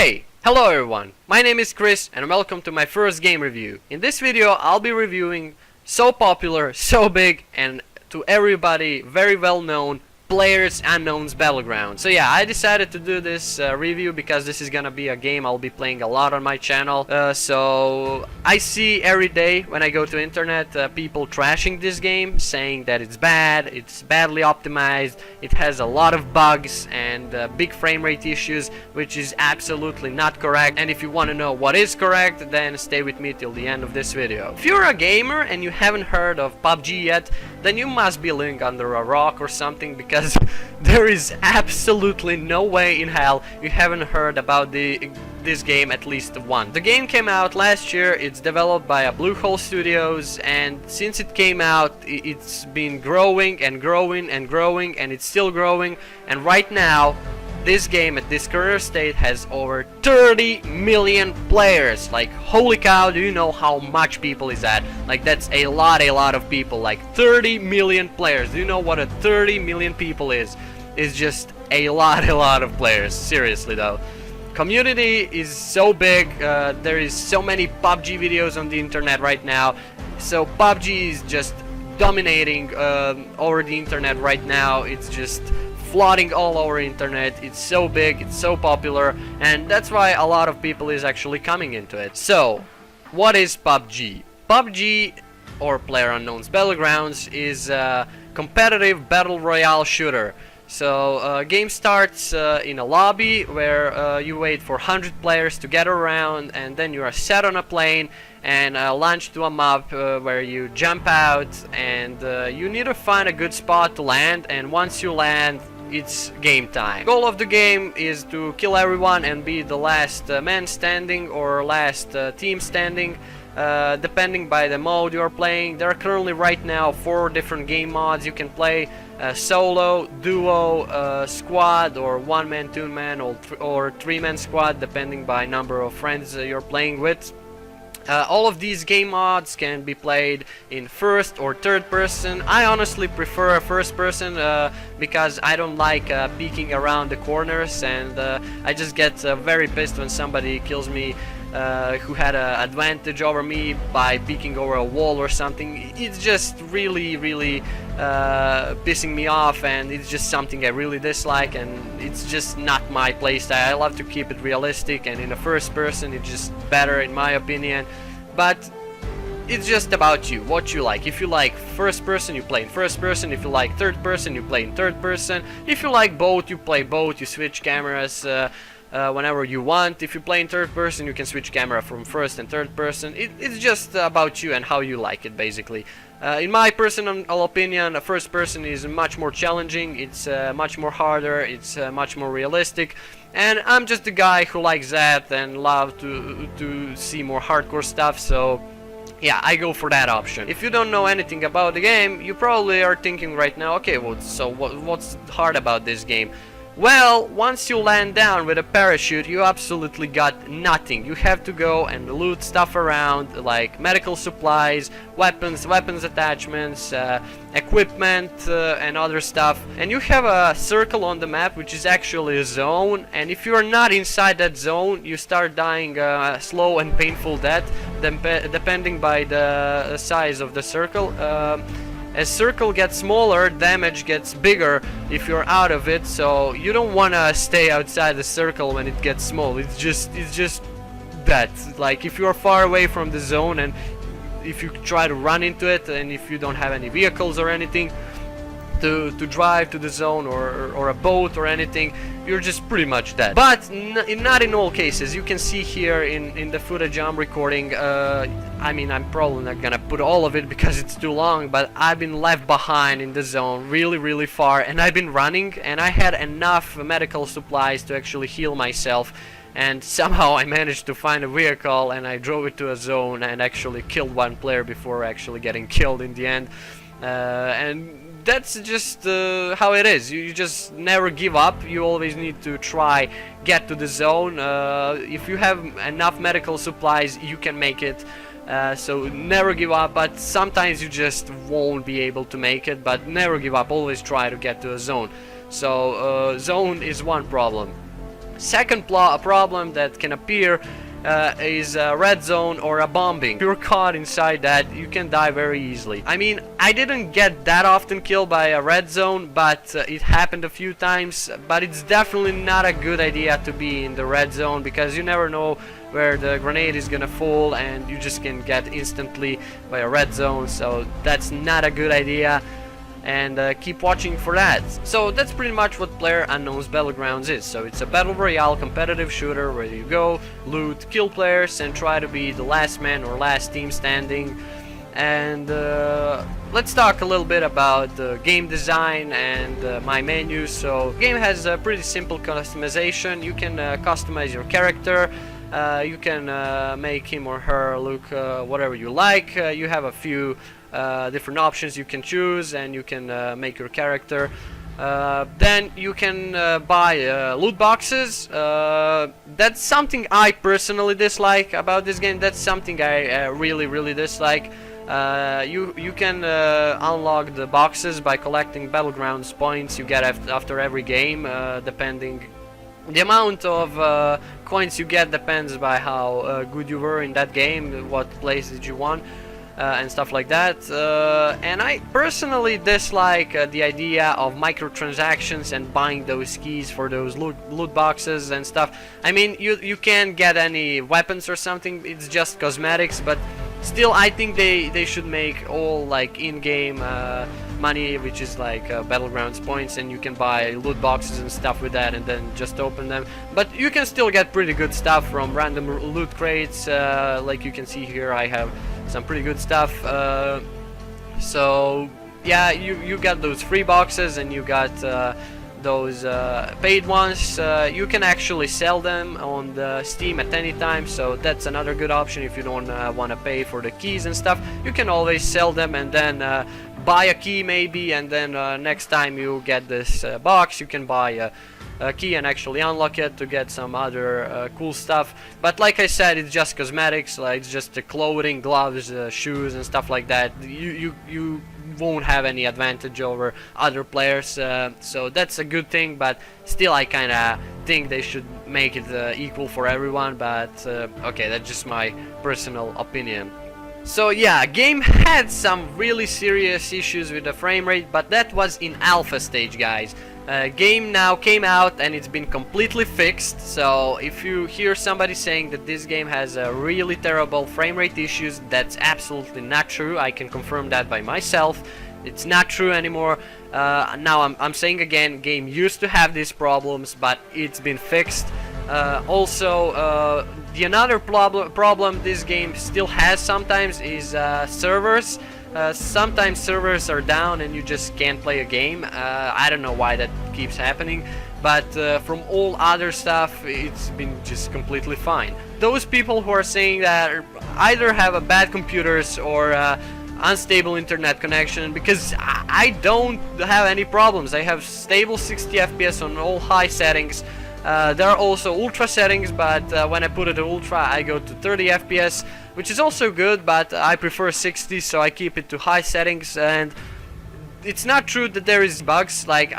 Hey! Hello everyone, my name is Chris and welcome to my first game review. In this video I'll be reviewing so popular, so big and to everybody very well known PLAYERUNKNOWN'S Battlegrounds. So yeah, I decided to do this review because this is gonna be a game I'll be playing a lot on my channel. So I see every day when I go to internet people trashing this game, saying that it's bad, it's badly optimized, it has a lot of bugs and big frame rate issues, which is absolutely not correct. And if you want to know what is correct, then stay with me till the end of this video. If you're a gamer and you haven't heard of PopG yet, then you must be living under a rock or something, because there is absolutely no way in hell you haven't heard about this game at least once. The game came out last year, it's developed by Bluehole Studios, and since it came out it's been growing and growing and growing, and it's still growing, and right now this game at this current state has over 30 million players. Like, holy cow, do you know how much people is that? Like, that's a lot of people. Like 30 million players. Do you know what a 30 million people is? It's just a lot of players. Seriously though. Community is so big, there is so many PopG videos on the internet right now. So PopG is just dominating over the internet right now. It's just flooding all over internet. It's so big, it's so popular, and that's why a lot of people is actually coming into it. So what is PopG? PopG, or PlayerUnknown'S Battlegrounds, is a competitive battle royale shooter. So game starts in a lobby where you wait for 100 players to get around, and then you are set on a plane and launched to a map where you jump out, and you need to find a good spot to land, and once you land it's game time. The goal of the game is to kill everyone and be the last man standing or last team standing, depending by the mode you're playing. There are currently right now 4 different game mods you can play: solo, duo, squad, or 1-man, 2-man, or 3-man squad, depending by number of friends you're playing with. All of these game mods can be played in first or third person. I honestly prefer first person because I don't like peeking around the corners, and I just get very pissed when somebody kills me who had an advantage over me by peeking over a wall or something. It's just really pissing me off, and it's just something I really dislike, and it's just not my playstyle. I love to keep it realistic, and in the first person it's just better in my opinion. But it's just about you, what you like. If you like first person, you play in first person. If you like third person, you play in third person. If you like both, you play both. You switch cameras whenever you want. If you play in third person, you can switch camera from first and third person. It's just about you and how you like it, basically. In my personal opinion, first person is much more challenging, it's much more harder, it's much more realistic, and I'm just a guy who likes that and love to see more hardcore stuff, so yeah, I go for that option. If you don't know anything about the game, you probably are thinking right now, okay, well, so what's hard about this game? Well, once you land down with a parachute, you absolutely got nothing. You have to go and loot stuff around, like medical supplies, weapons attachments, equipment, and other stuff. And you have a circle on the map, which is actually a zone, and if you are not inside that zone, you start dying slow and painful death, depending by the size of the circle. As circle gets smaller, damage gets bigger if you're out of it, so you don't wanna stay outside the circle when it gets small. It's just that. Like, if you're far away from the zone and if you try to run into it, and if you don't have any vehicles or anything to drive to the zone, or a boat or anything, you're just pretty much dead. But not in all cases. You can see here in the footage I'm recording, I mean, I'm probably not gonna put all of it because it's too long, but I've been left behind in the zone really far, and I've been running, and I had enough medical supplies to actually heal myself, and somehow I managed to find a vehicle and I drove it to a zone and actually killed one player before actually getting killed in the end. And that's just how it is. You just never give up. You always need to try get to the zone. If you have enough medical supplies, you can make it. So never give up, but sometimes you just won't be able to make it, but never give up. Always try to get to a zone. So zone is one problem. Second problem that can appear is a red zone or a bombing. If you're caught inside that, you can die very easily. I mean, I didn't get that often killed by a red zone, but it happened a few times. But it's definitely not a good idea to be in the red zone, because you never know where the grenade is gonna fall, and you just can get instantly by a red zone. So that's not a good idea, and keep watching for that. So that's pretty much what PlayerUnknown'S Battlegrounds is. So it's a battle royale competitive shooter where you go, loot, kill players, and try to be the last man or last team standing. And let's talk a little bit about the game design and my menu. So the game has a pretty simple customization. You can customize your character. You can make him or her look whatever you like. You have a few different options you can choose, and you can make your character. Then you can buy loot boxes. That's something I personally dislike about this game. That's something I really dislike. You can unlock the boxes by collecting Battlegrounds points you get after every game. Depending the amount of coins you get depends by how good you were in that game, what place did you won, and stuff like that. And I personally dislike the idea of microtransactions and buying those keys for those loot boxes and stuff. I mean, you can't get any weapons or something, it's just cosmetics, but still I think they should make all like in-game money, which is like Battlegrounds points, and you can buy loot boxes and stuff with that and then just open them. But you can still get pretty good stuff from random loot crates. Like you can see here, I have some pretty good stuff. So yeah, you got those free boxes, and you got those paid ones. You can actually sell them on the Steam at any time, so that's another good option. If you don't want to pay for the keys and stuff, you can always sell them and then buy a key maybe, and then next time you get this box, you can buy a key and actually unlock it to get some other cool stuff. But like I said, it's just cosmetics, like it's just the clothing, gloves, shoes and stuff like that. You won't have any advantage over other players, so that's a good thing. But still, I kind of think they should make it equal for everyone. But okay, that's just my personal opinion. So yeah, game had some really serious issues with the frame rate, but that was in alpha stage, guys. Game now came out and it's been completely fixed. So if you hear somebody saying that this game has really terrible frame rate issues, that's absolutely not true. I can confirm that by myself. It's not true anymore. Now I'm saying again, game used to have these problems, but it's been fixed. Also, the another problem this game still has sometimes is servers. Sometimes servers are down and you just can't play a game. I don't know why that keeps happening, but from all other stuff, it's been just completely fine. Those people who are saying that either have a bad computers or unstable internet connection, because I don't have any problems. I have stable 60 FPS on all high settings. There are also ultra settings, but when I put it to ultra, I go to 30 FPS, which is also good, but I prefer 60, so I keep it to high settings. And it's not true that there is bugs. Like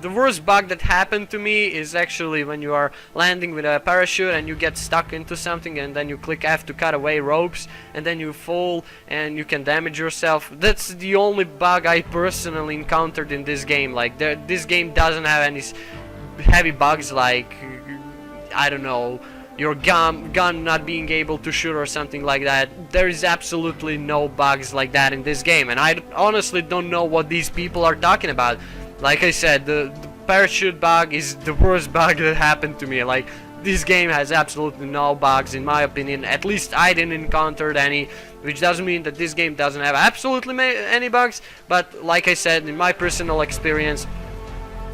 the worst bug that happened to me is actually when you are landing with a parachute and you get stuck into something, and then you click F to cut away ropes, and then you fall and you can damage yourself. That's the only bug I personally encountered in this game. Like this game doesn't have any heavy bugs like, I don't know, your gun not being able to shoot or something like that. There is absolutely no bugs like that in this game, and I honestly don't know what these people are talking about. Like I said, the parachute bug is the worst bug that happened to me. Like, this game has absolutely no bugs in my opinion. At least I didn't encounter any, which doesn't mean that this game doesn't have absolutely any bugs, but like I said, in my personal experience,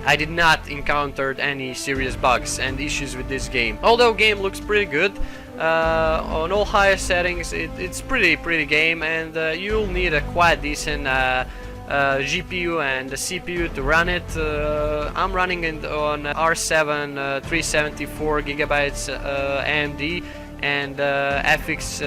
I did not encounter any serious bugs and issues with this game. Although game looks pretty good, on all higher settings it's pretty game, and you'll need a quite decent GPU and a CPU to run it. I'm running it on R7 374 gigabytes AMD and FX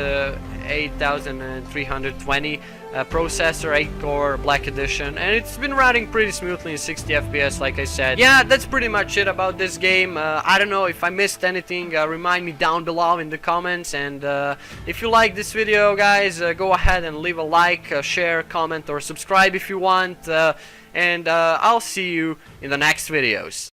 8320 processor, 8-core Black Edition, and it's been running pretty smoothly in 60 FPS, like I said. Yeah, that's pretty much it about this game. I don't know if I missed anything. Remind me down below in the comments, and if you like this video, guys, go ahead and leave a like, share, comment, or subscribe if you want, and I'll see you in the next videos.